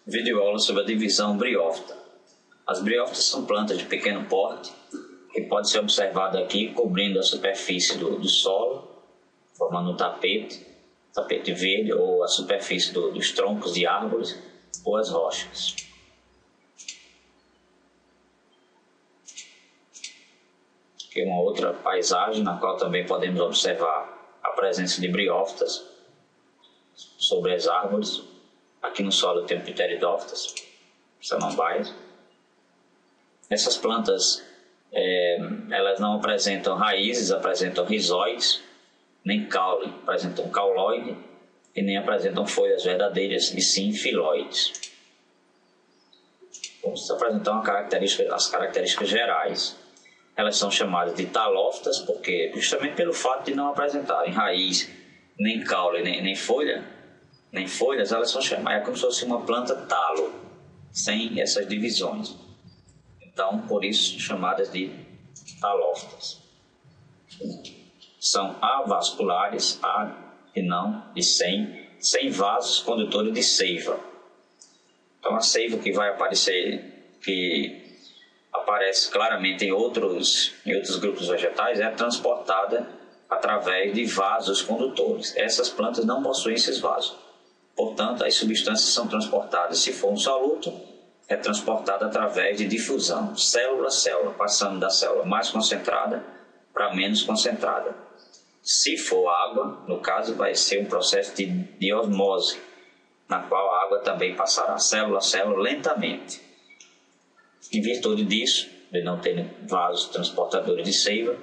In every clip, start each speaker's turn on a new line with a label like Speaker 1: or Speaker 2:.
Speaker 1: Videoaula sobre a divisão briófita. As briófitas são plantas de pequeno porte que pode ser observado aqui cobrindo a superfície do solo, formando um tapete verde, ou a superfície dos troncos de árvores ou as rochas. Aqui uma outra paisagem na qual também podemos observar a presença de briófitas sobre as árvores. Aqui no solo tem pteridófitas, samambaias. Essas plantas elas não apresentam raízes, apresentam rizóides, nem caule, apresentam cauloide e nem apresentam folhas verdadeiras, e sim filóides. Vamos apresentar as características gerais. Elas são chamadas de talófitas porque, justamente pelo fato de não apresentarem raiz, nem caule, nem folhas, elas são chamadas como se fosse uma planta talo, sem essas divisões. Então, por isso, chamadas de talófitas. São avasculares, e não, e sem vasos condutores de seiva. Então, a seiva que vai aparecer, que aparece claramente em outros grupos vegetais, é transportada através de vasos condutores. Essas plantas não possuem esses vasos. Portanto, as substâncias são transportadas, se for um soluto, é transportada através de difusão, célula a célula, passando da célula mais concentrada para menos concentrada. Se for água, no caso, vai ser um processo de osmose, na qual a água também passará célula a célula lentamente. Em virtude disso, de não terem vasos transportadores de seiva,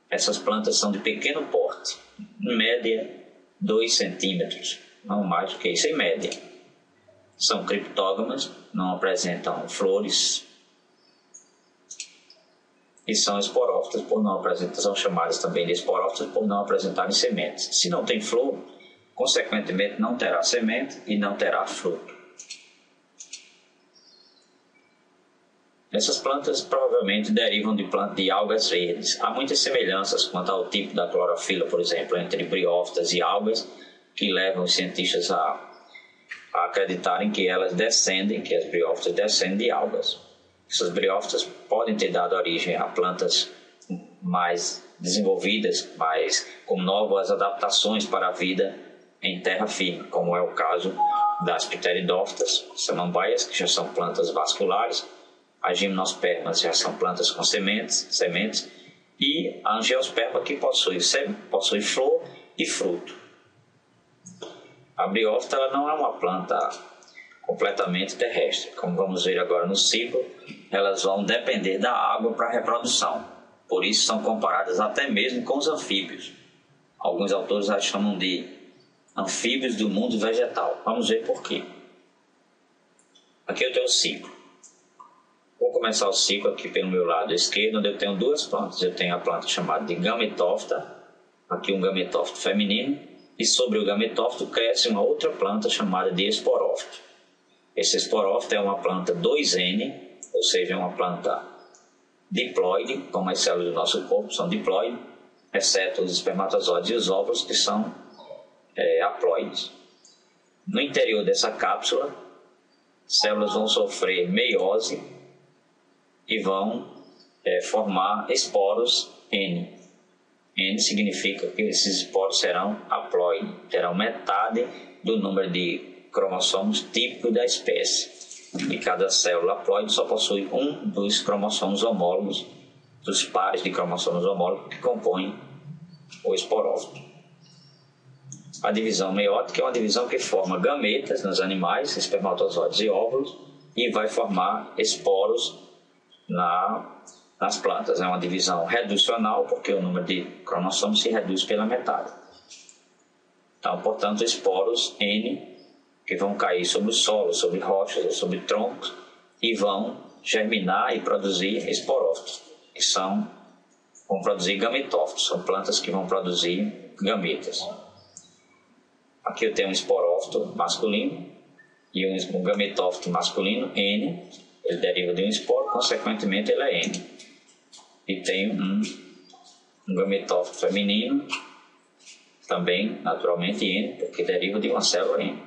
Speaker 1: essas plantas são de pequeno porte, em média 2 centímetros, não mais do que isso, em média. São criptógamas, não apresentam flores, e são esporófitas por não apresentar, são chamadas também de esporófitas por não apresentarem sementes. Se não tem flor, consequentemente não terá semente e não terá fruto. Essas plantas provavelmente derivam de algas verdes. Há muitas semelhanças quanto ao tipo da clorofila, por exemplo, entre briófitas e algas, que levam os cientistas a acreditarem que elas descendem, que as briófitas descendem de algas. Essas briófitas podem ter dado origem a plantas mais desenvolvidas, mas com novas adaptações para a vida em terra firme, como é o caso das pteridófitas, samambaias, que já são plantas vasculares, as gimnospermas já são plantas com sementes, e a angiosperma, que possui flor e fruto. A briófita ela não é uma planta completamente terrestre. Como vamos ver agora no ciclo, elas vão depender da água para a reprodução. Por isso são comparadas até mesmo com os anfíbios. Alguns autores as chamam de anfíbios do mundo vegetal. Vamos ver por quê. Aqui eu tenho o ciclo. Vou começar o ciclo aqui pelo meu lado esquerdo, onde eu tenho duas plantas. Eu tenho a planta chamada de gametófita, aqui um gametófito feminino, e sobre o gametófito cresce uma outra planta chamada de esporófito. Esse esporófito é uma planta 2N, ou seja, uma planta diploide, como as células do nosso corpo são diploides, exceto os espermatozoides e os óvulos, que são haploides. No interior dessa cápsula, células vão sofrer meiose e vão formar esporos N. N significa que esses esporos serão haploides, terão metade do número de cromossomos típico da espécie. E cada célula haploide só possui um dos cromossomos homólogos, dos pares de cromossomos homólogos que compõem o esporófito. A divisão meiótica é uma divisão que forma gametas nos animais, espermatozoides e óvulos, e vai formar esporos nas plantas. É uma divisão reducional, porque o número de cromossomos se reduz pela metade. Então, portanto, esporos N, que vão cair sobre o solo, sobre rochas ou sobre troncos, e vão germinar e produzir esporófitos, que vão produzir gametófitos, são plantas que vão produzir gametas. Aqui eu tenho um esporófito masculino e um gametófito masculino, N, ele deriva de um esporo, consequentemente ele é N. E tenho um gametófito feminino, também naturalmente N, porque deriva de uma célula N.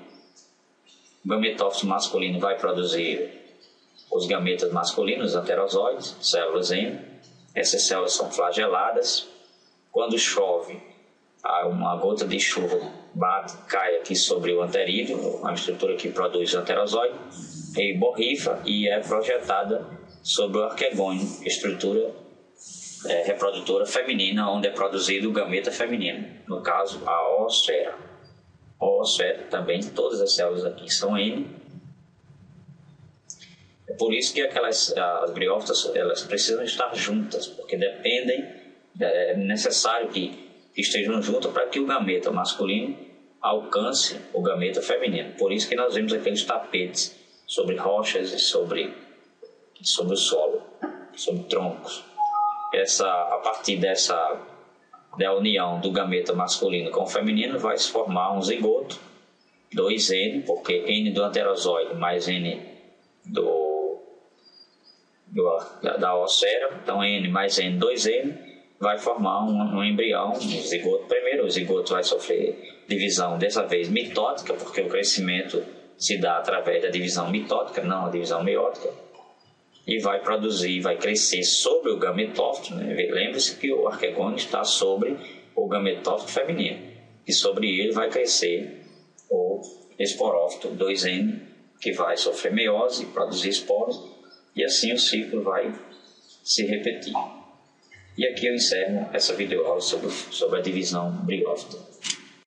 Speaker 1: O gametófito masculino vai produzir os gametas masculinos, anterozoides, células N. Essas células são flageladas. Quando chove, uma gota de chuva bate, cai aqui sobre o anterídeo, uma estrutura que produz o anterozoide, e borrifa e é projetada sobre o arquegônio, estrutura reprodutora feminina, onde é produzido o gameta feminino, no caso a oosfera. A oosfera também, todas as células aqui são N. É por isso que as briófitas elas precisam estar juntas, porque é necessário que estejam juntas para que o gameta masculino alcance o gameta feminino. Por isso que nós vemos aqueles tapetes sobre rochas e sobre o solo, sobre troncos. A partir da união do gameta masculino com o feminino vai se formar um zigoto, 2N, porque N do anterozoide mais N da oosfera, então N mais N, 2N, vai formar um embrião, um zigoto primeiro. O zigoto vai sofrer divisão, dessa vez mitótica, porque o crescimento se dá através da divisão mitótica, não a divisão meiótica, e vai produzir, vai crescer sobre o gametófito, né? Lembre-se que o arquegônio está sobre o gametófito feminino, e sobre ele vai crescer o esporófito 2N, que vai sofrer meiose e produzir esporos, e assim o ciclo vai se repetir. E aqui eu encerro essa videoaula sobre a divisão briófita.